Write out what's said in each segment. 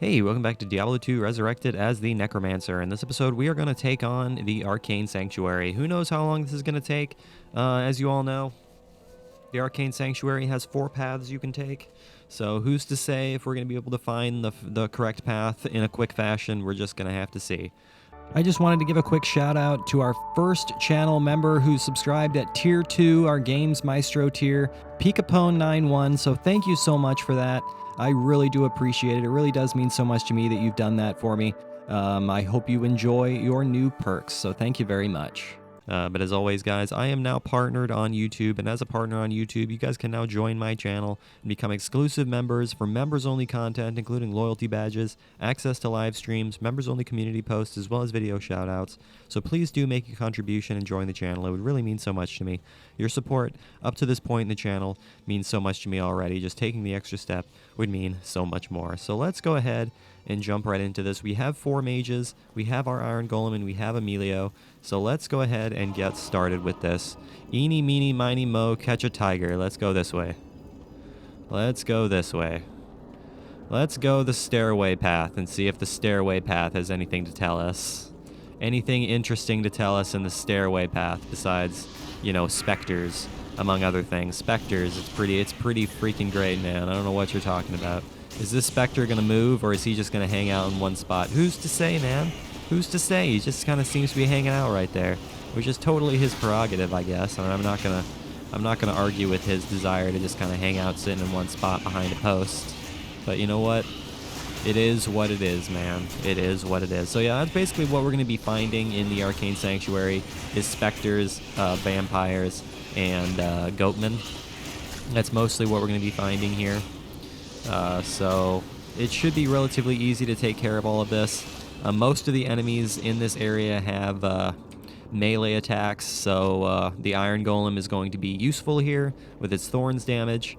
Hey, welcome back to Diablo 2 Resurrected as the Necromancer. In this episode, we are going to take on the Arcane Sanctuary. Who knows how long this is going to take? As you all know, the Arcane Sanctuary has 4 paths you can take. So who's to say if we're going to be able to find the correct path in a quick fashion? We're just going to have to see. I just wanted to give a quick shout out to our first channel member who subscribed at Tier 2, our Games Maestro tier, Peekapone91. So thank you so much for that. I really do appreciate it. It really does mean so much to me that you've done that for me. I hope you enjoy your new perks, so thank you very much. But as always, guys, I am now partnered on YouTube, and as a partner on YouTube, you guys can now join my channel and become exclusive members for members-only content, including loyalty badges, access to live streams, members-only community posts, as well as video shoutouts. So please do make a contribution and join the channel. It would really mean so much to me. Your support up to this point in the channel means so much to me already. Just taking the extra step would mean so much more. So let's go ahead and jump right into this. We have 4 mages, we have our Iron Golem, and we have Emilio. So let's go ahead and get started with this. Eeny, meeny, miny, mo, catch a tiger. Let's go this way. Let's go this way. Let's go the stairway path and see if the stairway path has anything to tell us. Anything interesting to tell us in the stairway path besides, you know, specters, among other things. Specters, it's pretty freaking great, man. I don't know what you're talking about. Is this specter gonna move, or is he just gonna hang out in one spot? Who's to say, man? Who's to say? He just kind of seems to be hanging out right there, which is totally his prerogative, I guess. I mean, I'm not gonna argue with his desire to just kind of hang out sitting in one spot behind a post. But you know what? It is what it is, man. It is what it is. So yeah, that's basically what we're gonna be finding in the Arcane Sanctuary: is specters, vampires, and goatmen. That's mostly what we're gonna be finding here. So it should be relatively easy to take care of all of this. Most of the enemies in this area have melee attacks, so the Iron Golem is going to be useful here with its thorns damage,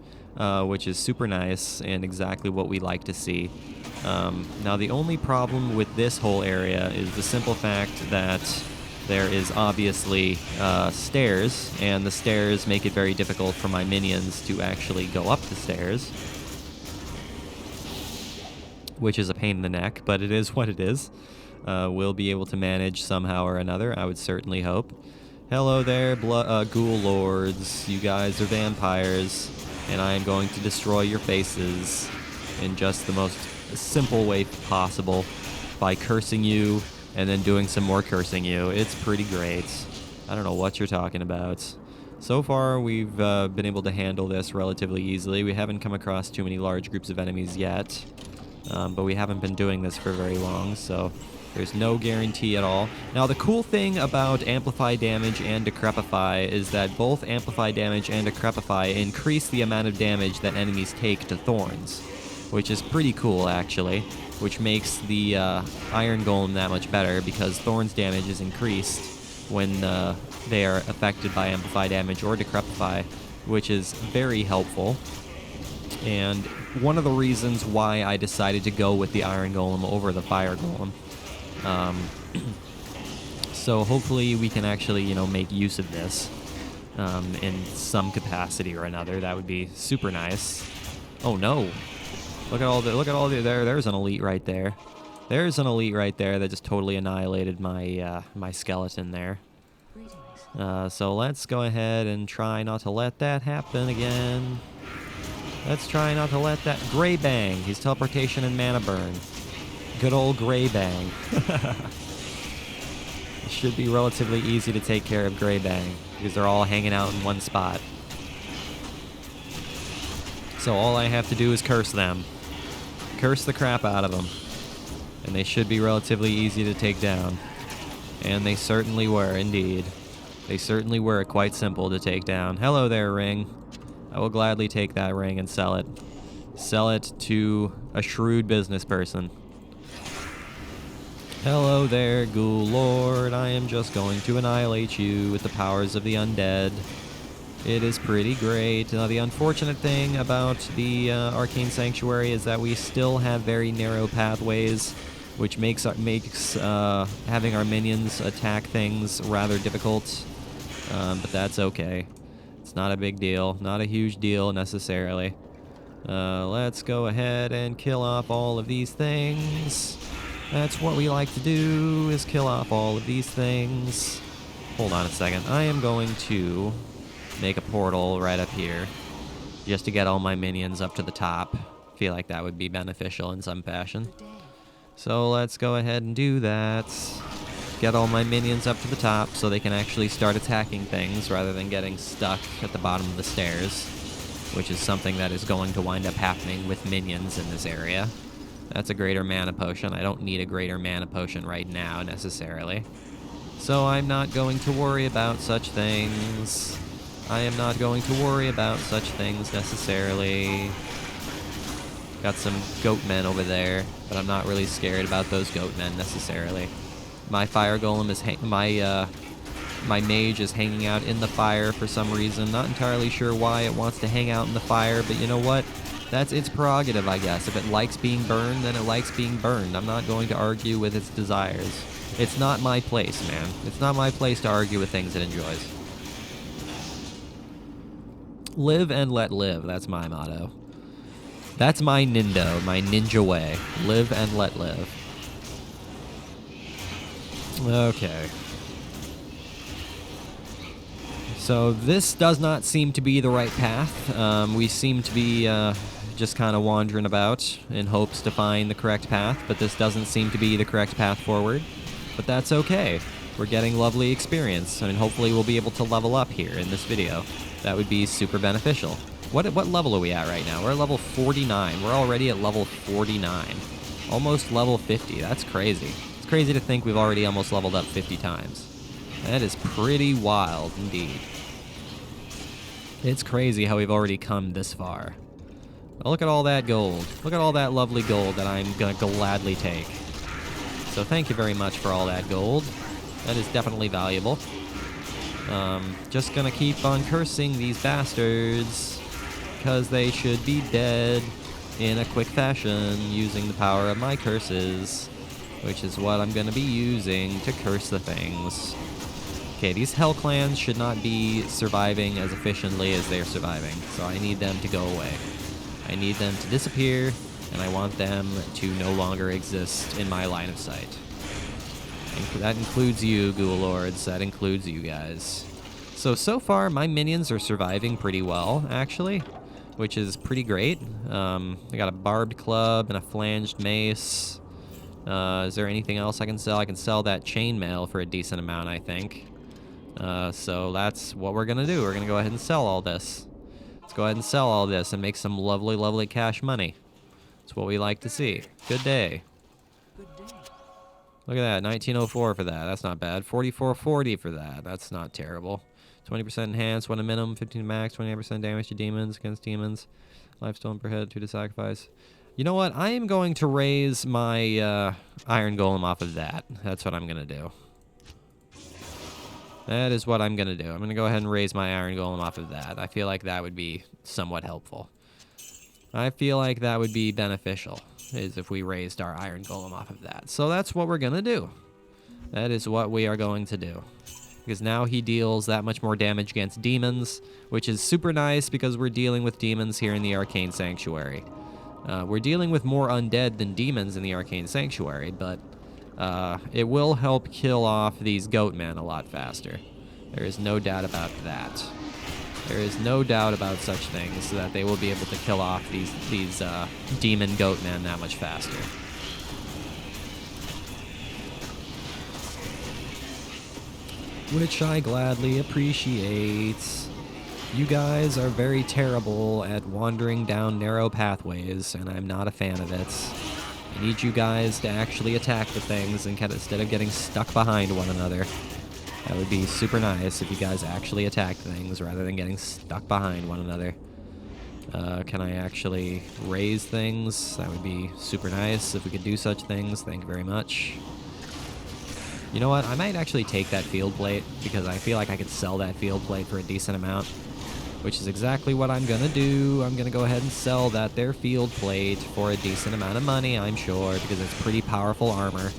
which is super nice and exactly what we like to see. Now the only problem with this whole area is the simple fact that there is obviously stairs, and the stairs make it very difficult for my minions to actually go up the stairs, which is a pain in the neck, but it is what it is. We'll be able to manage somehow or another, I would certainly hope. Hello there, ghoul lords. You guys are vampires, and I am going to destroy your faces in just the most simple way possible by cursing you and then doing some more cursing you. It's pretty great. I don't know what you're talking about. So far, we've been able to handle this relatively easily. We haven't come across too many large groups of enemies yet. But we haven't been doing this for very long, so there's no guarantee at all. Now, the cool thing about Amplify Damage and Decrepify is that both Amplify Damage and Decrepify increase the amount of damage that enemies take to Thorns, which is pretty cool, actually, which makes the Iron Golem that much better, because Thorns damage is increased when they are affected by Amplify Damage or Decrepify, which is very helpful. And one of the reasons why I decided to go with the Iron Golem over the Fire Golem. So hopefully we can actually, you know, make use of this in some capacity or another. That would be super nice. Oh no! Look at all the there's an elite right there. There's an elite right there that just totally annihilated my my skeleton there. So let's go ahead and try not to let that happen again. Let's try not to let that... Grey Bang. He's teleportation and mana burn. Good old Grey Bang. It should be relatively easy to take care of Grey Bang, because they're all hanging out in one spot. So all I have to do is curse them. Curse the crap out of them. And they should be relatively easy to take down. And they certainly were, indeed. They certainly were quite simple to take down. Hello there, Ring. I will gladly take that ring and sell it. Sell it to a shrewd business person. Hello there, Ghoul Lord. I am just going to annihilate you with the powers of the undead. It is pretty great. Now, the unfortunate thing about the Arcane Sanctuary is that we still have very narrow pathways, which makes having our minions attack things rather difficult. But that's okay. It's not a big deal. Not a huge deal, necessarily. Let's go ahead and kill off all of these things. That's what we like to do, is kill off all of these things. Hold on a second. I am going to make a portal right up here just to get all my minions up to the top. Feel like that would be beneficial in some fashion. So let's go ahead and do that. Get all my minions up to the top so they can actually start attacking things rather than getting stuck at the bottom of the stairs, which is something that is going to wind up happening with minions in this area. That's a greater mana potion. I don't need a greater mana potion right now, necessarily. So I'm not going to worry about such things. I am not going to worry about such things, necessarily. Got some goat men over there, but I'm not really scared about those goat men, necessarily. My fire golem is... My mage is hanging out in the fire for some reason. Not entirely sure why it wants to hang out in the fire, but you know what? That's its prerogative, I guess. If it likes being burned, then it likes being burned. I'm not going to argue with its desires. It's not my place, man. It's not my place to argue with things it enjoys. Live and let live. That's my motto. That's my nindo, my ninja way. Live and let live. Okay. So this does not seem to be the right path. We seem to be just kind of wandering about in hopes to find the correct path, but this doesn't seem to be the correct path forward. But that's okay. We're getting lovely experience, and hopefully we'll be able to level up here in this video. That would be super beneficial. What level are we at right now? We're at level 49. We're already at level 49. Almost level 50. That's crazy. It's crazy to think we've already almost leveled up 50 times. That is pretty wild indeed. It's crazy how we've already come this far. But look at all that gold. Look at all that lovely gold that I'm gonna gladly take. So thank you very much for all that gold. That is definitely valuable. Just gonna keep on cursing these bastards, because they should be dead in a quick fashion using the power of my curses, which is what I'm gonna be using to curse the things. Okay, these hell clans should not be surviving as efficiently as they're surviving, so I need them to go away. I need them to disappear, and I want them to no longer exist in my line of sight. That includes you, Ghoul Lords. That includes you guys. So far, my minions are surviving pretty well, actually, which is pretty great. I got a barbed club and a flanged mace. Is there anything else I can sell? I can sell that chainmail for a decent amount, I think. So that's what we're gonna do. We're gonna go ahead and sell all this. Let's go ahead and sell all this and make some lovely, lovely cash money. That's what we like to see. Good day. Look at that, 1904 for that. That's not bad. 4440 for that. That's not terrible. 20% enhanced, 1 a minimum, 15 max, 28% damage to demons against demons. Lifestone per head, 2 to sacrifice. You know what? I am going to raise my iron golem off of that. That's what I'm going to do. That is what I'm going to do. I'm going to go ahead and raise my iron golem off of that. I feel like that would be somewhat helpful. I feel like that would be beneficial, is if we raised our iron golem off of that. So that's what we're going to do. That is what we are going to do. Because now he deals that much more damage against demons, which is super nice because we're dealing with demons here in the Arcane Sanctuary. We're dealing with more undead than demons in the Arcane Sanctuary, but it will help kill off these goat men a lot faster. There is no doubt about that. There is no doubt about such things, so that they will be able to kill off these demon goat men that much faster. Which I gladly appreciate. You guys are very terrible at wandering down narrow pathways, and I'm not a fan of it. I need you guys to actually attack the things instead of getting stuck behind one another. That would be super nice if you guys actually attacked things rather than getting stuck behind one another. Can I actually raise things? That would be super nice if we could do such things. Thank you very much. You know what? I might actually take that field plate because I feel like I could sell that field plate for a decent amount, which is exactly what I'm going to do. I'm going to go ahead and sell that there field plate for a decent amount of money, I'm sure, because it's pretty powerful armor.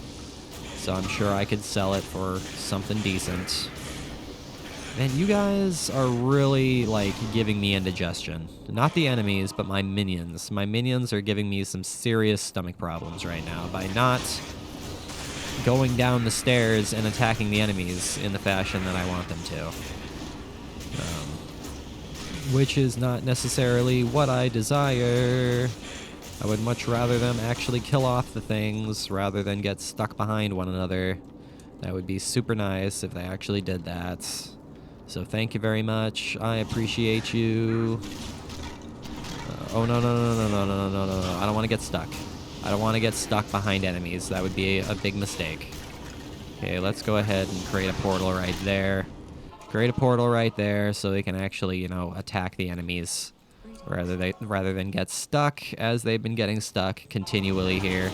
So I'm sure I could sell it for something decent. Man, you guys are really, like, giving me indigestion. Not the enemies, but my minions. My minions are giving me some serious stomach problems right now by not going down the stairs and attacking the enemies in the fashion that I want them to. Which is not necessarily what I desire. I would much rather them actually kill off the things rather than get stuck behind one another. That would be super nice if they actually did that. So thank you very much. I appreciate you. Oh, no, no, no, no, no, no, no, no, no. I don't want to get stuck. I don't want to get stuck behind enemies. That would be a big mistake. Okay, let's go ahead and create a portal right there. Create a portal right there so they can actually, you know, attack the enemies rather than get stuck as they've been getting stuck continually here.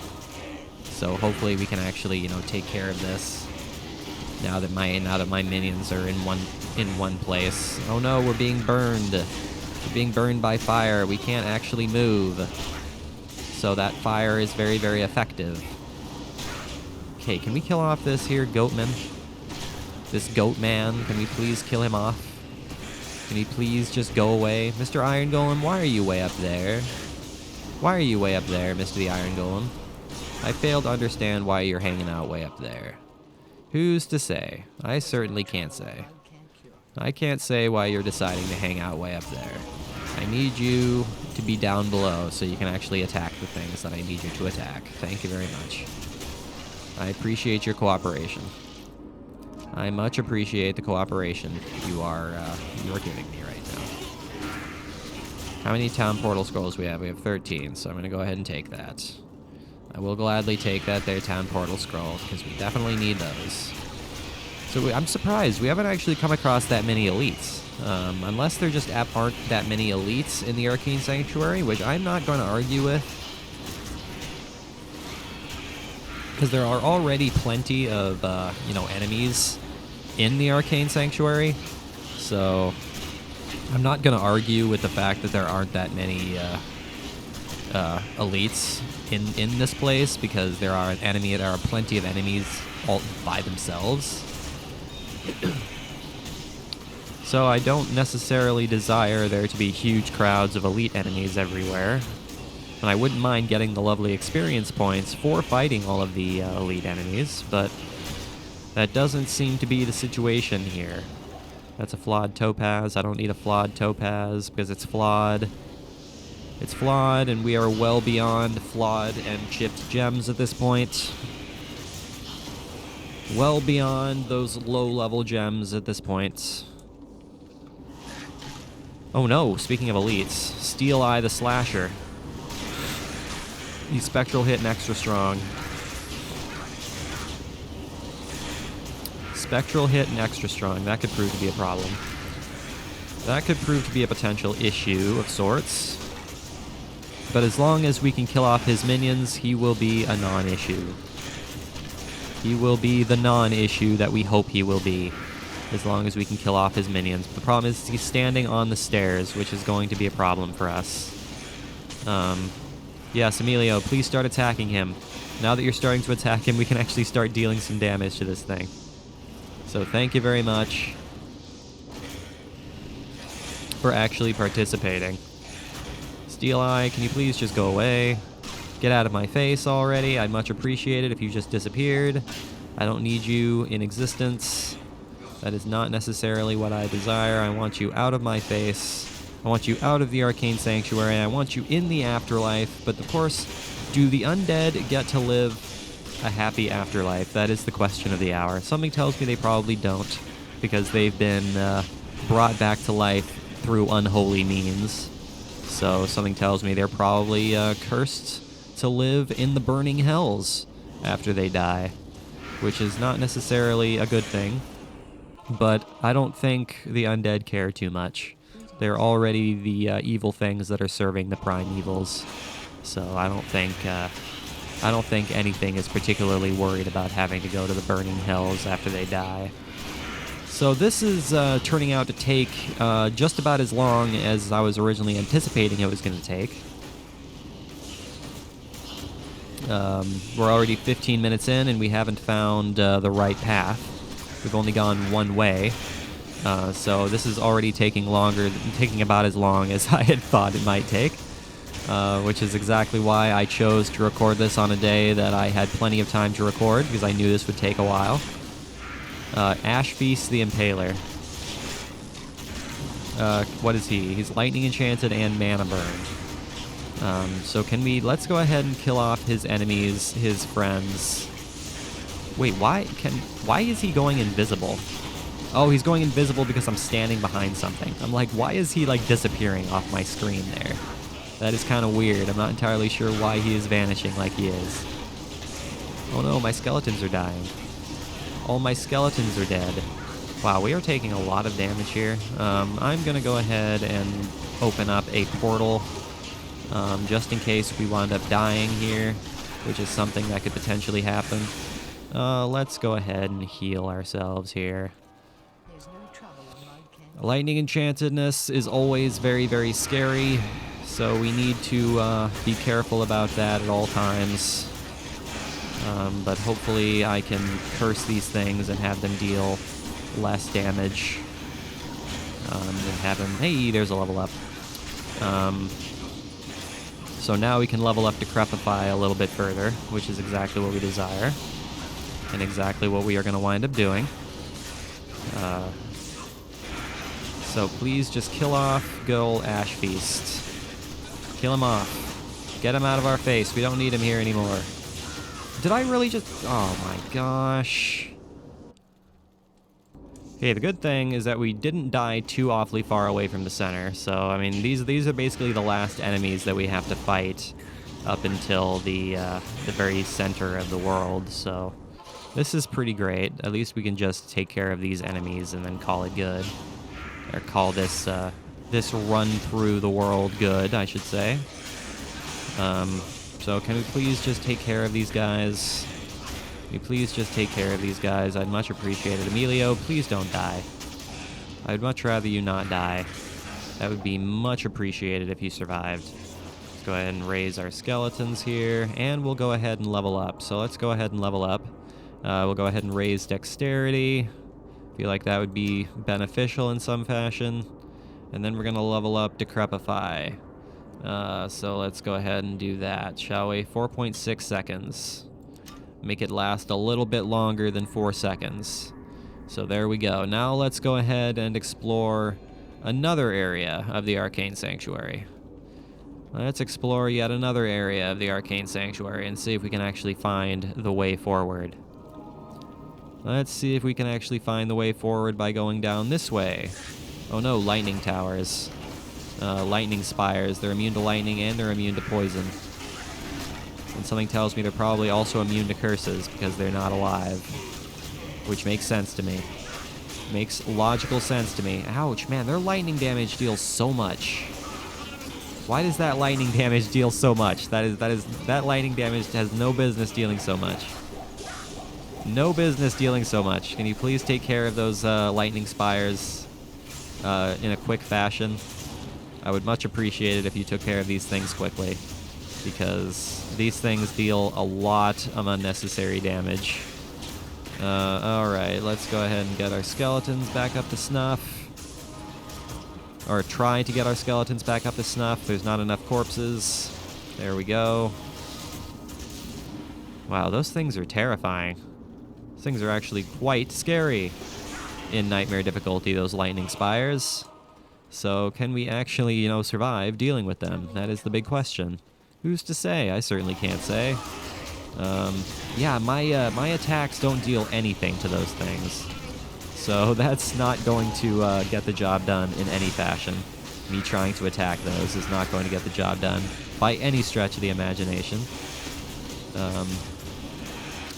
So hopefully we can actually, you know, take care of this now that my minions are in one place. Oh no, we're being burned. We're being burned by fire. We can't actually move. So that fire is very, very effective. Okay, can we kill off this here goatman? This goat man, can we please kill him off? Can he please just go away? Mr. Iron Golem, why are you way up there? Why are you way up there, Mr. the Iron Golem? I fail to understand why you're hanging out way up there. Who's to say? I certainly can't say. I can't say why you're deciding to hang out way up there. I need you to be down below so you can actually attack the things that I need you to attack. Thank you very much. I appreciate your cooperation. I much appreciate the cooperation you're giving me right now. How many town portal scrolls we have? We have 13, so I'm going to go ahead and take that. I will gladly take that there town portal scroll, because we definitely need those. So I'm surprised. We haven't actually come across that many elites. Unless there just aren't that many elites in the Arcane Sanctuary, which I'm not going to argue with. Because there are already plenty of, you know, enemies in the Arcane Sanctuary. So I'm not going to argue with the fact that there aren't that many elites in this place, because there are plenty of enemies all by themselves. So I don't necessarily desire there to be huge crowds of elite enemies everywhere. And I wouldn't mind getting the lovely experience points for fighting all of the elite enemies, but that doesn't seem to be the situation here. That's a flawed topaz. I don't need a flawed topaz because it's flawed. It's flawed, and we are well beyond flawed and chipped gems at this point. Well beyond those low-level gems at this point. Oh no, speaking of elites, Steel Eye the Slasher. He's spectral hit and extra strong. Spectral hit and extra strong. That could prove to be a problem. That could prove to be a potential issue of sorts. But as long as we can kill off his minions, he will be a non-issue. He will be the non-issue that we hope he will be, as long as we can kill off his minions. The problem is he's standing on the stairs, which is going to be a problem for us. Yes, Emilio, please start attacking him. Now that you're starting to attack him, we can actually start dealing some damage to this thing. So thank you very much for actually participating. Steel Eye, can you please just go away? Get out of my face already. I'd much appreciate it if you just disappeared. I don't need you in existence. That is not necessarily what I desire. I want you out of my face. I want you out of the Arcane Sanctuary. I want you in the afterlife. But of course, do the undead get to live a happy afterlife? That is the question of the hour. Something tells me they probably don't, because they've been brought back to life through unholy means. So something tells me they're probably cursed to live in the burning hells after they die, which is not necessarily a good thing. But I don't think the undead care too much. They're already the evil things that are serving the prime evils. So I don't think anything is particularly worried about having to go to the burning hells after they die. So this is turning out to take just about as long as I was originally anticipating it was going to take. We're already 15 minutes in, and we haven't found the right path. We've only gone one way. So this is already taking about as long as I had thought it might take, which is exactly why I chose to record this on a day that I had plenty of time to record, because I knew this would take a while. Ash Feast the Impaler. What is he? He's lightning enchanted and mana burned. So let's go ahead and kill off his enemies, his friends. Wait, why is he going invisible? Oh, he's going invisible because I'm standing behind something. I'm like, why is he like disappearing off my screen there? That is kind of weird. I'm not entirely sure why he is vanishing like he is. Oh no, my skeletons are dying. All my skeletons are dead. Wow, we are taking a lot of damage here. I'm gonna go ahead and open up a portal, just in case we wind up dying here, which is something that could potentially happen. Let's go ahead and heal ourselves here. Lightning enchantedness is always very, very scary, so we need to be careful about that at all times. But hopefully I can curse these things and have them deal less damage. And have them... Hey, there's a level up. So now we can level up Decrepify a little bit further, which is exactly what we desire, and exactly what we are going to wind up doing. So please just kill off good old Ash Feast. Kill him off. Get him out of our face. We don't need him here anymore. Did I really just... Oh my gosh. Okay, the good thing is that we didn't die too awfully far away from the center. So, I mean, these are basically the last enemies that we have to fight up until the very center of the world. So this is pretty great. At least we can just take care of these enemies and then call it good. Or call this this run through the world good, I should say. So can we please just take care of these guys? Can you please just take care of these guys? I'd much appreciate it. Emilio, please don't die. I'd much rather you not die. That would be much appreciated if you survived. Let's go ahead and raise our skeletons here, and we'll go ahead and level up. So let's go ahead and level up. We'll go ahead and raise dexterity. Feel like that would be beneficial in some fashion. And then we're going to level up Decrepify. So let's go ahead and do that, shall we? 4.6 seconds. Make it last a little bit longer than 4 seconds. So there we go. Now let's go ahead and explore another area of the Arcane Sanctuary. Let's explore yet another area of the Arcane Sanctuary and see if we can actually find the way forward. Let's see if we can actually find the way forward by going down this way. Oh no, lightning towers. Lightning spires. They're immune to lightning and they're immune to poison. And something tells me they're probably also immune to curses because they're not alive. Which makes sense to me. Makes logical sense to me. Ouch, man, their lightning damage deals so much. Why does that lightning damage deal so much? That lightning damage has no business dealing so much. No business dealing so much. Can you please take care of those lightning spires in a quick fashion? I would much appreciate it if you took care of these things quickly, because these things deal a lot of unnecessary damage. Alright, let's go ahead and get our skeletons back up to snuff. Or try to get our skeletons back up to snuff. There's not enough corpses. There we go. Wow, those things are terrifying. Those things are actually quite scary in Nightmare difficulty, those lightning spires. So can we actually, survive dealing with them? That is the big question. Who's to say? I certainly can't say. Yeah, my attacks don't deal anything to those things. So that's not going to get the job done in any fashion. Me trying to attack those is not going to get the job done by any stretch of the imagination.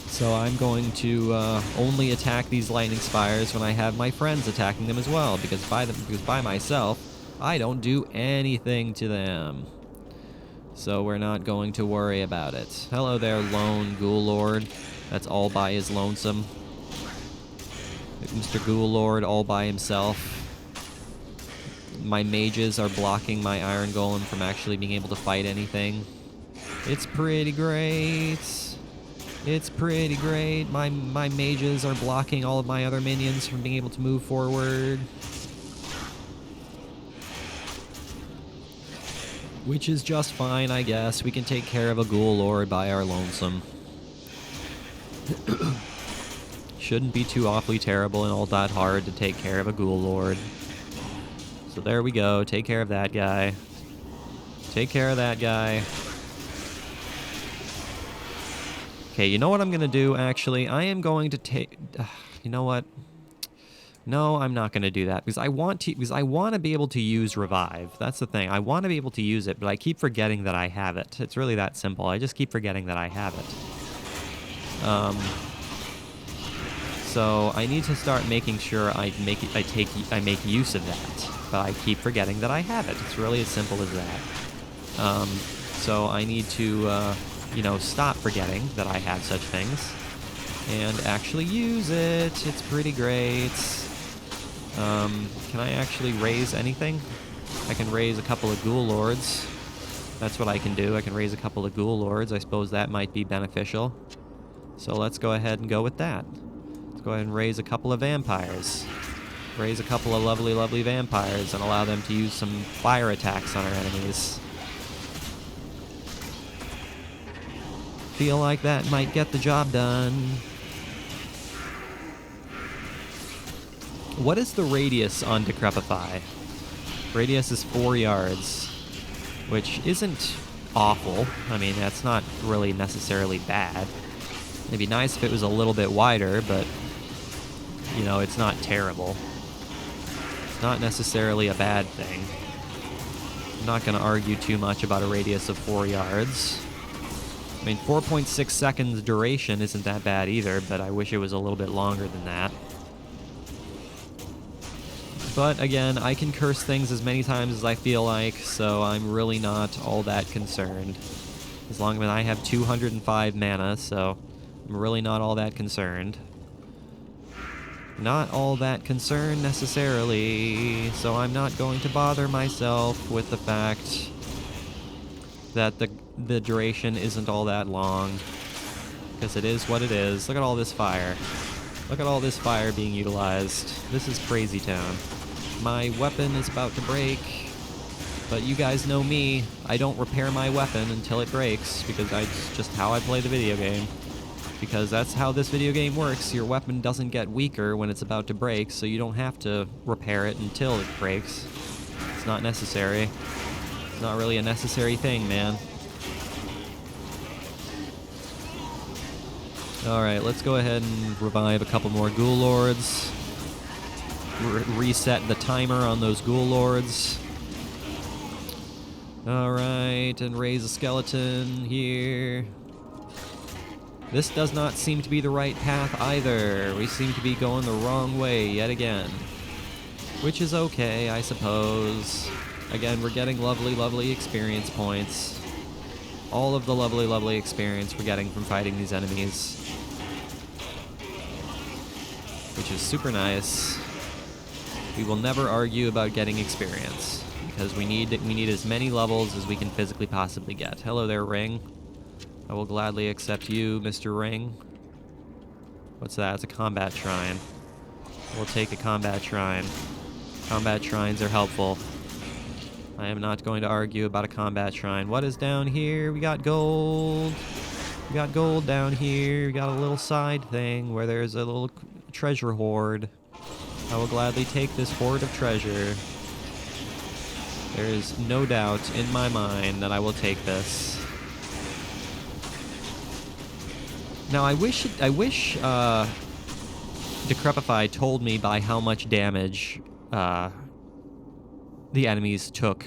So I'm going to only attack these lightning spires when I have my friends attacking them as well, because by myself, I don't do anything to them. So we're not going to worry about it. Hello there, lone ghoul lord. That's all by his lonesome. Mr. Ghoul Lord all by himself. My mages are blocking my Iron Golem from actually being able to fight anything. It's pretty great. It's pretty great. My mages are blocking all of my other minions from being able to move forward. Which is just fine, I guess. We can take care of a ghoul lord by our lonesome. Shouldn't be too awfully terrible and all that hard to take care of a ghoul lord. So there we go. Take care of that guy. Take care of that guy. Okay, you know what I'm going to do, actually? I am going to take... you know what? No, I'm not going to do that because I want to be able to use revive. That's the thing. I want to be able to use it, but I keep forgetting that I have it. It's really that simple. I just keep forgetting that I have it. So I need to start making sure I make use of that, but I keep forgetting that I have it. It's really as simple as that. So I need to, stop forgetting that I have such things and actually use it. It's pretty great. Can I actually raise anything? I can raise a couple of ghoul lords. That's what I can do. I can raise a couple of ghoul lords. I suppose that might be beneficial. So let's go ahead and go with that. Let's go ahead and raise a couple of vampires. Raise a couple of lovely, lovely vampires and allow them to use some fire attacks on our enemies. Feel like that might get the job done. What is the radius on Decrepify? Radius is 4 yards, which isn't awful. I mean, that's not really necessarily bad. It'd be nice if it was a little bit wider, but, it's not terrible. It's not necessarily a bad thing. I'm not going to argue too much about a radius of 4 yards. I mean, 4.6 seconds duration isn't that bad either, but I wish it was a little bit longer than that. But again, I can curse things as many times as I feel like, so I'm really not all that concerned. As long as I have 205 mana, so I'm really not all that concerned. Not all that concerned necessarily, so I'm not going to bother myself with the fact that the duration isn't all that long, because it is what it is. Look at all this fire. Look at all this fire being utilized. This is crazy town. My weapon is about to break, but you guys know me. I don't repair my weapon until it breaks, because that's just how I play the video game. Because that's how this video game works. Your weapon doesn't get weaker when it's about to break, so you don't have to repair it until it breaks. It's not necessary. It's not really a necessary thing, man. Alright, let's go ahead and revive a couple more ghoul lords. Reset the timer on those ghoul lords. Alright, and raise a skeleton here. This does not seem to be the right path either. We seem to be going the wrong way yet again. Which is okay, I suppose. Again, we're getting lovely, lovely experience points. All of the lovely, lovely experience we're getting from fighting these enemies. Which is super nice. We will never argue about getting experience, because we need as many levels as we can physically possibly get. Hello there, Ring. I will gladly accept you, Mr. Ring. What's that? It's a combat shrine. We'll take a combat shrine. Combat shrines are helpful. I am not going to argue about a combat shrine. What is down here? We got gold. We got gold down here. We got a little side thing where there's a little treasure hoard. I will gladly take this hoard of treasure. There is no doubt in my mind that I will take this. Now, I wish Decrepify told me by how much damage the enemies took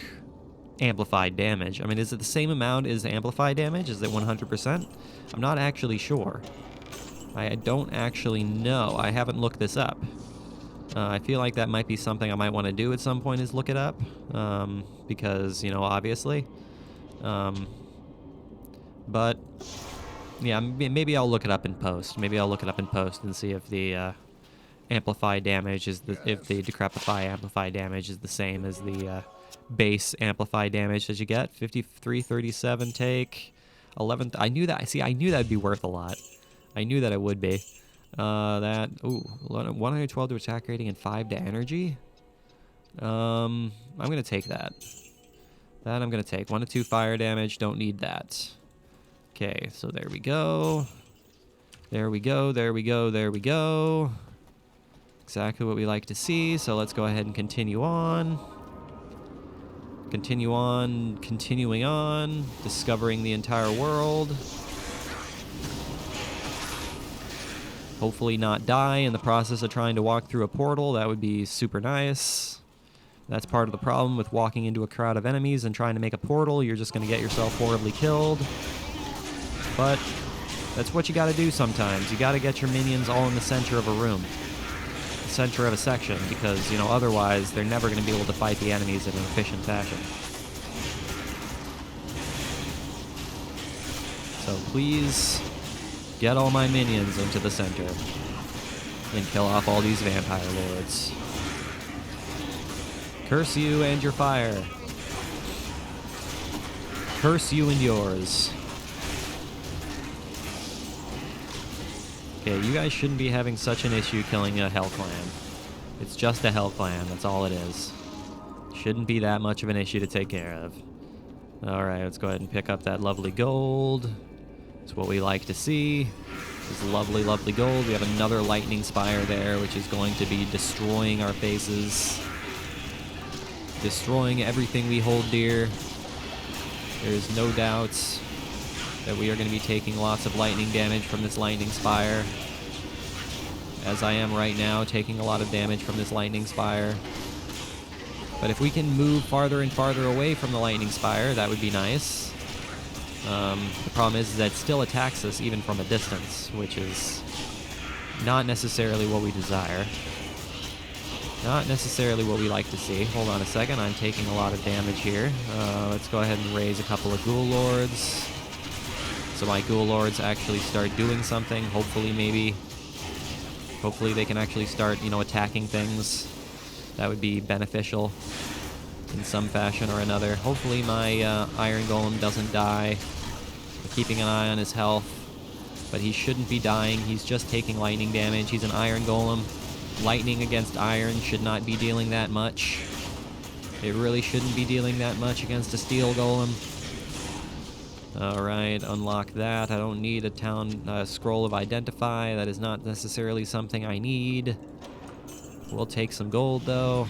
amplified damage. I mean, is it the same amount as amplified damage? Is it 100%? I'm not actually sure. I don't actually know. I haven't looked this up. I feel like that might be something I might want to do at some point, is look it up. Because, obviously. But, yeah, maybe I'll look it up in post. Maybe I'll look it up in post and see if the amplify damage if the Decrepify amplify damage is the same as the base amplify damage that you get. 5337 take, 11. I knew that. See, I knew that'd be worth a lot. I knew that it would be. Ooh, 112 to attack rating and 5 to energy. I'm going to take that. That I'm going to take. 1 to 2 fire damage, don't need that. Okay, so there we go. There we go, there we go, there we go. Exactly what we like to see, so let's go ahead and continue on. Continue on, continuing on, discovering the entire world. Hopefully not die in the process of trying to walk through a portal. That would be super nice. That's part of the problem with walking into a crowd of enemies and trying to make a portal. You're just going to get yourself horribly killed. But that's what you got to do sometimes. You got to get your minions all in the center of a room. The center of a section, because, you know, otherwise they're never going to be able to fight the enemies in an efficient fashion. So please get all my minions into the center and kill off all these vampire lords. Curse you and your fire. Curse you and yours. Okay, you guys shouldn't be having such an issue killing a Hell Clan. It's just a Hell Clan, that's all it is. Shouldn't be that much of an issue to take care of. Alright, let's go ahead and pick up that lovely gold. It's what we like to see. This lovely, lovely gold. We have another lightning spire there, which is going to be destroying our faces. Destroying everything we hold dear. There's no doubts that we are going to be taking lots of lightning damage from this lightning spire. As I am right now, taking a lot of damage from this lightning spire. But if we can move farther and farther away from the lightning spire, that would be nice. The problem is that it still attacks us even from a distance, which is not necessarily what we desire. Not necessarily what we like to see. Hold on a second, I'm taking a lot of damage here. Let's go ahead and raise a couple of ghoul lords. So my ghoul lords actually start doing something. Hopefully they can actually start, you know, attacking things. That would be beneficial in some fashion or another. Hopefully my Iron Golem doesn't die. I'm keeping an eye on his health. But he shouldn't be dying. He's just taking lightning damage. He's an Iron Golem. Lightning against iron should not be dealing that much. It really shouldn't be dealing that much against a Steel Golem. Alright, unlock that. I don't need a town scroll of Identify. That is not necessarily something I need. We'll take some gold, though.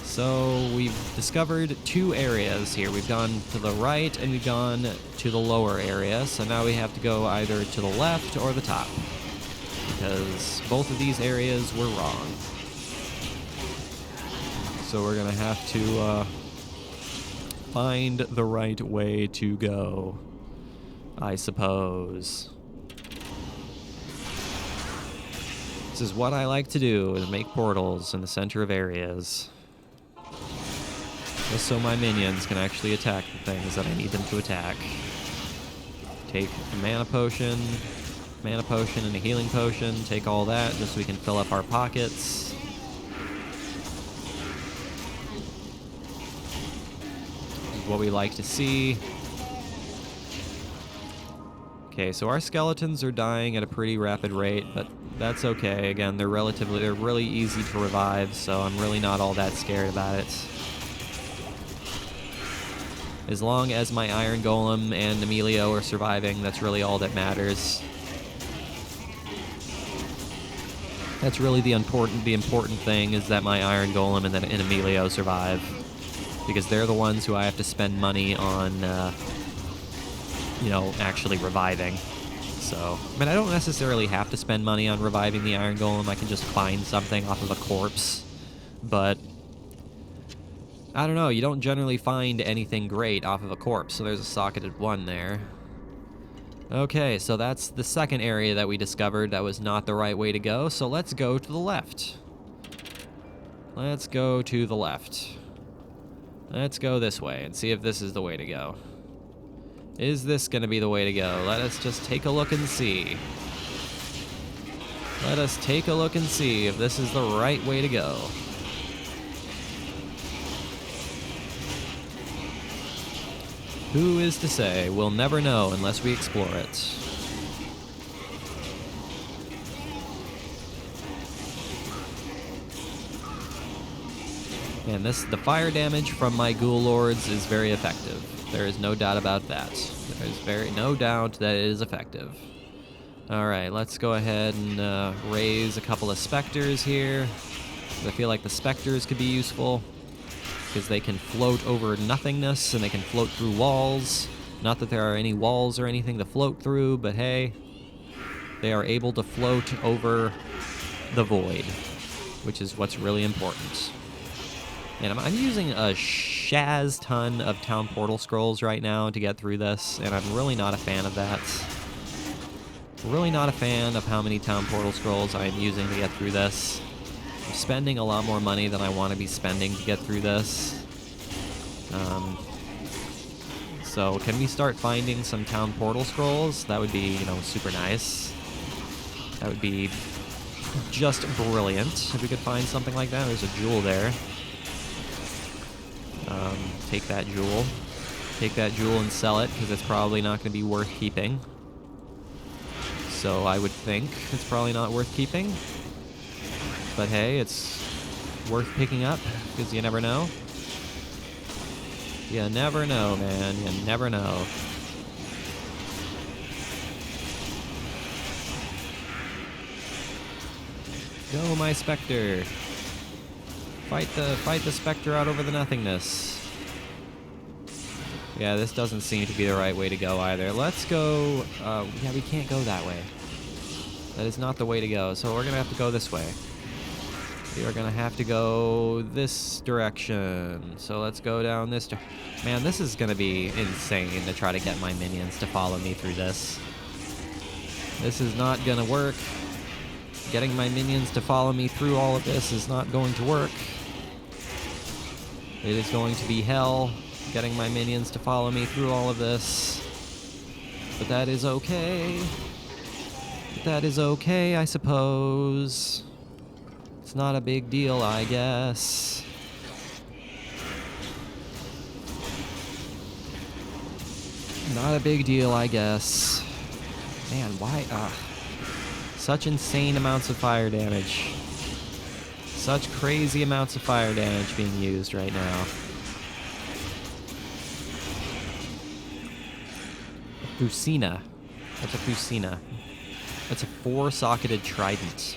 So, we've discovered 2 areas here. We've gone to the right, and we've gone to the lower area. So now we have to go either to the left or the top, because both of these areas were wrong. So we're going to have to find the right way to go, I suppose. This is what I like to do, is make portals in the center of areas. Just so my minions can actually attack the things that I need them to attack. Take a mana potion and a healing potion. Take all that just so we can fill up our pockets. This is what we like to see. Okay, so our skeletons are dying at a pretty rapid rate, but that's okay. Again, they're really easy to revive, so I'm really not all that scared about it. As long as my Iron Golem and Emilio are surviving, that's really all that matters. That's really the important thing, is that my Iron Golem and Emilio survive. Because they're the ones who I have to spend money on, you know, actually reviving. So, I mean, I don't necessarily have to spend money on reviving the Iron Golem. I can just find something off of a corpse. But I don't know, you don't generally find anything great off of a corpse, so there's a socketed 1 there. Okay, so that's the second area that we discovered that was not the right way to go, so let's go to the left. Let's go to the left. Let's go this way and see if this is the way to go. Is this going to be the way to go? Let us just take a look and see. Let us take a look and see if this is the right way to go. Who is to say? We'll never know unless we explore it. And the fire damage from my ghoul lords is very effective. There is no doubt about that. There is no doubt that it is effective. All right, let's go ahead and raise a couple of specters here. I feel like the specters could be useful because they can float over nothingness and they can float through walls. Not that there are any walls or anything to float through, but hey, they are able to float over the void, which is what's really important. And I'm using a shaz ton of town portal scrolls right now to get through this, and I'm really not a fan of that. Really not a fan of how many town portal scrolls I'm using to get through this. I'm spending a lot more money than I want to be spending to get through this. So can we start finding some town portal scrolls? That would be, super nice. That would be just brilliant if we could find something like that. There's a jewel there. Take that jewel. Take that jewel and sell it, because it's probably not going to be worth keeping. So I would think it's probably not worth keeping. But hey, it's worth picking up, because you never know. You never know, man. You never know. Go, my Spectre. Fight the Spectre out over the nothingness. Yeah, this doesn't seem to be the right way to go either. Let's go... yeah, we can't go that way. That is not the way to go, so we're gonna have to go this way. We are gonna have to go this direction. So let's go down this Man, this is gonna be insane to try to get my minions to follow me through this. This is not gonna work. Getting my minions to follow me through all of this is not going to work. It is going to be hell, getting my minions to follow me through all of this. But that is okay. That is okay, I suppose. It's not a big deal, I guess. Not a big deal, I guess. Man, why? Such insane amounts of fire damage. Such crazy amounts of fire damage being used right now. Fusina. What's a Fusina? That's a 4-socketed trident.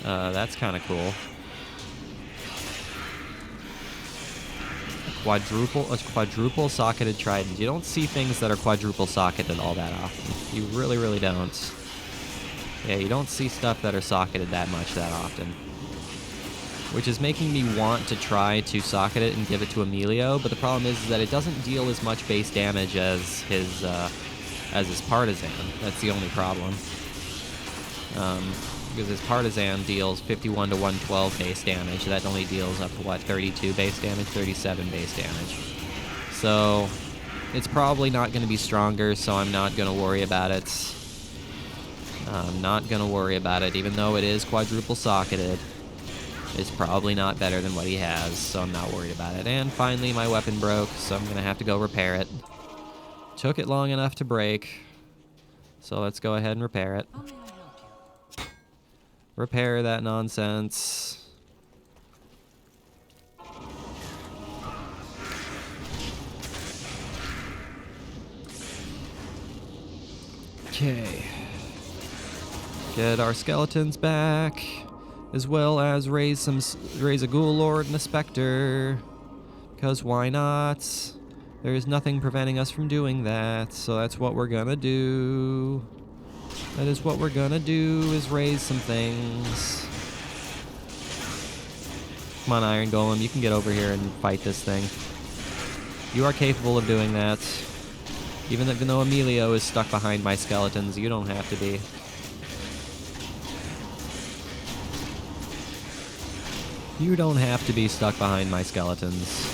That's kind of cool. A quadruple socketed trident. You don't see things that are quadruple socketed all that often. You really, really don't. Yeah, you don't see stuff that are socketed that much that often. Which is making me want to try to socket it and give it to Emilio, but the problem is that it doesn't deal as much base damage as his partisan. That's the only problem. Because his partisan deals 51 to 112 base damage. That only deals up to, 32 base damage, 37 base damage. So, it's probably not going to be stronger, so I'm not going to worry about it. I'm not going to worry about it, even though it is quadruple socketed. It's probably not better than what he has, so I'm not worried about it. And finally, my weapon broke, so I'm going to have to go repair it. Took it long enough to break, so let's go ahead and repair it. Repair that nonsense. Okay. Get our skeletons back, as well as raise a ghoul lord and a specter. Because why not? There is nothing preventing us from doing that, so that's what we're gonna do. That is what we're gonna do, is raise some things. Come on, Iron Golem, you can get over here and fight this thing. You are capable of doing that. Even though Emilio is stuck behind my skeletons, you don't have to be. You don't have to be stuck behind my skeletons.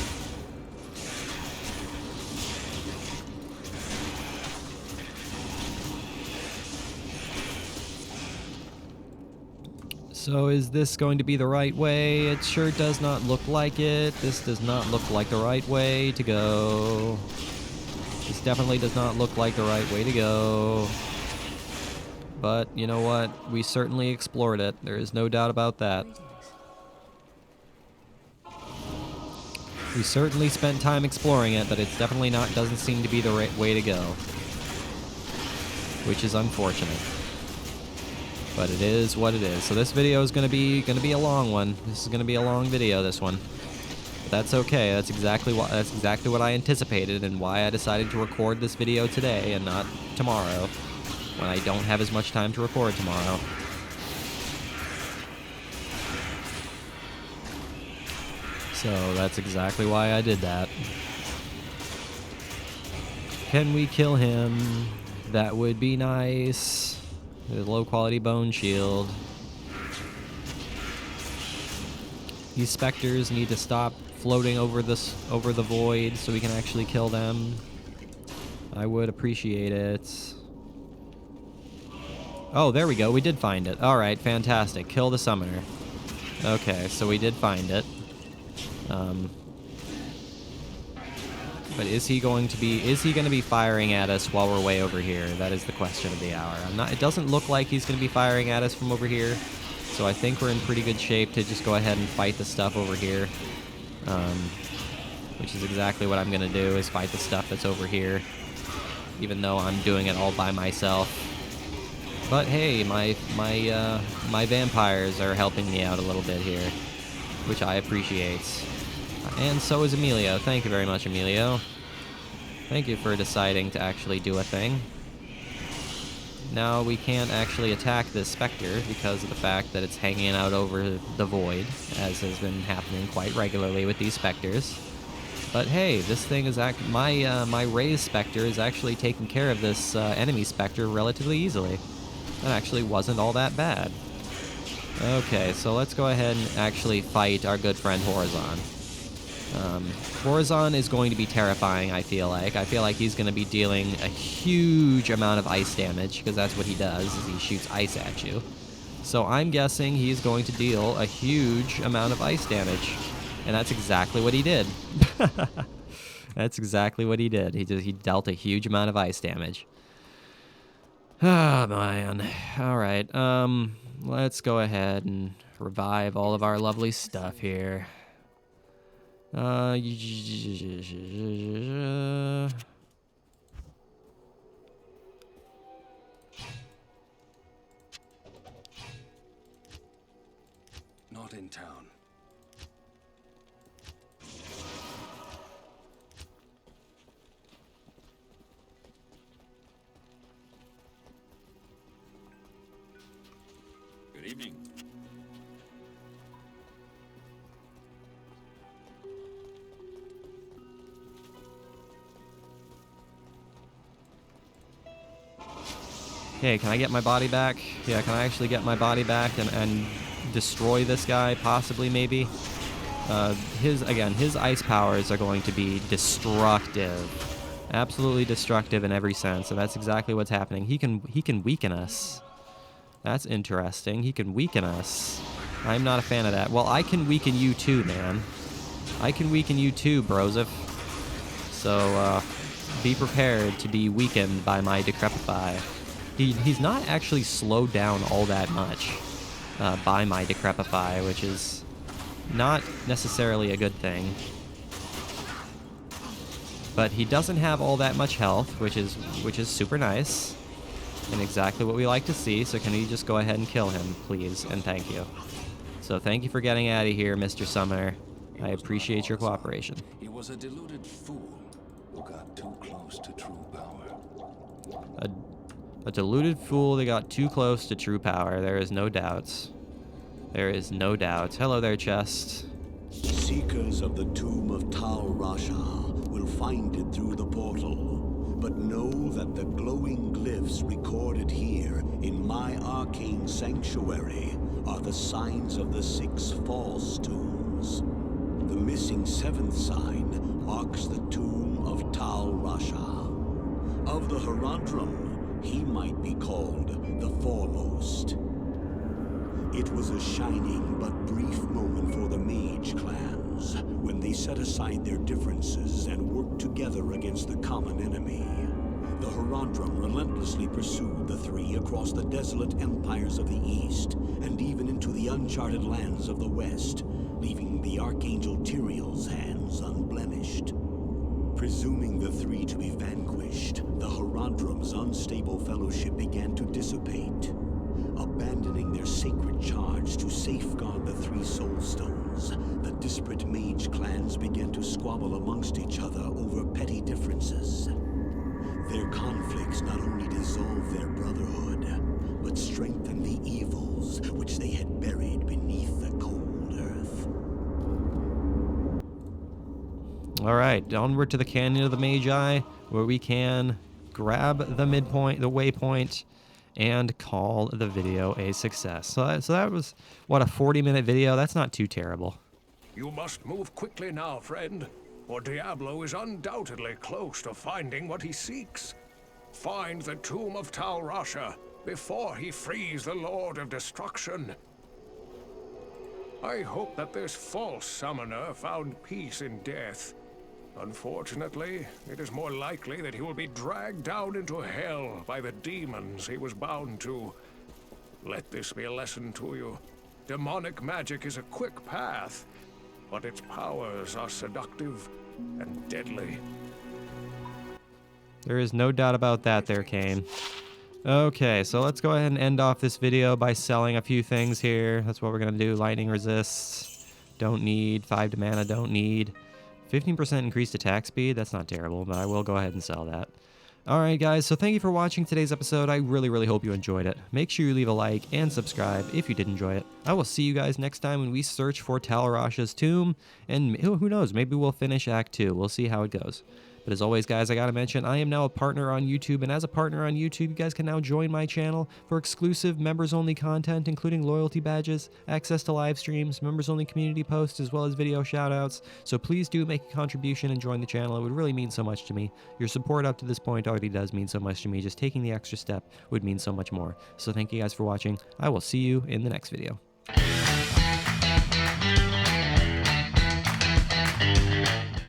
So is this going to be the right way? It sure does not look like it. This does not look like the right way to go. This definitely does not look like the right way to go. But you know what? We certainly explored it. There is no doubt about that. We certainly spent time exploring it, but it's definitely not, doesn't seem to be the right way to go. Which is unfortunate. But it is what it is. So this video is gonna be a long one. This is gonna be a long video, this one. But that's okay. That's exactly what I anticipated and why I decided to record this video today and not tomorrow, when I don't have as much time to record tomorrow. So that's exactly why I did that. Can we kill him? That would be nice. With low quality bone shield. These specters need to stop floating over the void so we can actually kill them. I would appreciate it. Oh, there we go. We did find it. All right, fantastic. Kill the summoner. Okay, so we did find it. But is he going to be firing at us while we're way over here? That is the question of the hour. It doesn't look like he's going to be firing at us from over here. So I think we're in pretty good shape to just go ahead and fight the stuff over here. Which is exactly what I'm going to do, is fight the stuff that's over here. Even though I'm doing it all by myself. But hey, my vampires are helping me out a little bit here, which I appreciate. And so is Emilio. Thank you very much, Emilio. Thank you for deciding to actually do a thing. Now we can't actually attack this specter because of the fact that it's hanging out over the void, as has been happening quite regularly with these specters. But hey, this thing is my raised specter is actually taking care of this enemy specter relatively easily. That actually wasn't all that bad. Okay, so let's go ahead and actually fight our good friend Horizon. Horizon is going to be terrifying, I feel like. I feel like he's going to be dealing a huge amount of ice damage, because that's what he does, is he shoots ice at you. So I'm guessing he's going to deal a huge amount of ice damage. And that's exactly what he did. That's exactly what he did. He dealt a huge amount of ice damage. Oh, man. All right. Let's go ahead and revive all of our lovely stuff here. Not in town. Good evening. Okay, can I get my body back? Yeah, can I actually get my body back and destroy this guy, possibly, maybe? His ice powers are going to be destructive. Absolutely destructive in every sense, so that's exactly what's happening. He can weaken us. That's interesting. He can weaken us. I'm not a fan of that. Well, I can weaken you too, man. I can weaken you too, Broseph. So, be prepared to be weakened by my Decrepify. He's not actually slowed down all that much by my Decrepify, which is not necessarily a good thing. But he doesn't have all that much health, which is super nice, and exactly what we like to see. So can we just go ahead and kill him, please, and thank you. So thank you for getting out of here, Mr. Summoner. I appreciate your cooperation. He was a deluded fool who got too close to true power. A deluded fool that got too close to true power. There is no doubts. There is no doubt. Hello there, chest. Seekers of the tomb of Tal Rasha will find it through the portal, but know that the glowing glyphs recorded here in my arcane sanctuary are the signs of the 6 false tombs. The missing 7th sign marks the tomb of Tal Rasha. Of the Herodrum, he might be called the Foremost. It was a shining but brief moment for the mage clans when they set aside their differences and worked together against the common enemy. The Herondrum relentlessly pursued the three across the desolate empires of the East, and even into the uncharted lands of the West, leaving the Archangel Tyrael's hands unblemished. Presuming the three to be vanquished, the Herondrum's unstable fellowship began to dissipate. Abandoning their sacred charge to safeguard the three soul stones, the disparate mage clans began to squabble amongst each other over petty differences. Their conflicts not only dissolved their brotherhood, but strengthened the evils which they had buried beneath the cold earth. All right, onward to the Canyon of the Magi, where we can grab the midpoint, the waypoint, and call the video a success. So that was, what, a 40-minute video? That's not too terrible. You must move quickly now, friend, or Diablo is undoubtedly close to finding what he seeks. Find the tomb of Tal Rasha before he frees the Lord of Destruction. I hope that this false summoner found peace in death. Unfortunately, it is more likely that he will be dragged down into hell by the demons he was bound to. Let this be a lesson to you. Demonic magic is a quick path, but its powers are seductive and deadly. There is no doubt about that there, Kane. Okay, so let's go ahead and end off this video by selling a few things here. That's what we're going to do. Lightning resists. Don't need. 5 to mana. Don't need. 15% increased attack speed. That's not terrible, but I will go ahead and sell that. Alright guys, so thank you for watching today's episode. I really hope you enjoyed it. Make sure you leave a like and subscribe if you did enjoy it. I will see you guys next time when we search for Tal Rasha's tomb, and who knows, maybe we'll finish Act 2. We'll see how it goes. But as always, guys, I gotta mention, I am now a partner on YouTube, and as a partner on YouTube, you guys can now join my channel for exclusive members-only content, including loyalty badges, access to live streams, members-only community posts, as well as video shoutouts. So please do make a contribution and join the channel. It would really mean so much to me. Your support up to this point already does mean so much to me. Just taking the extra step would mean so much more. So thank you guys for watching. I will see you in the next video.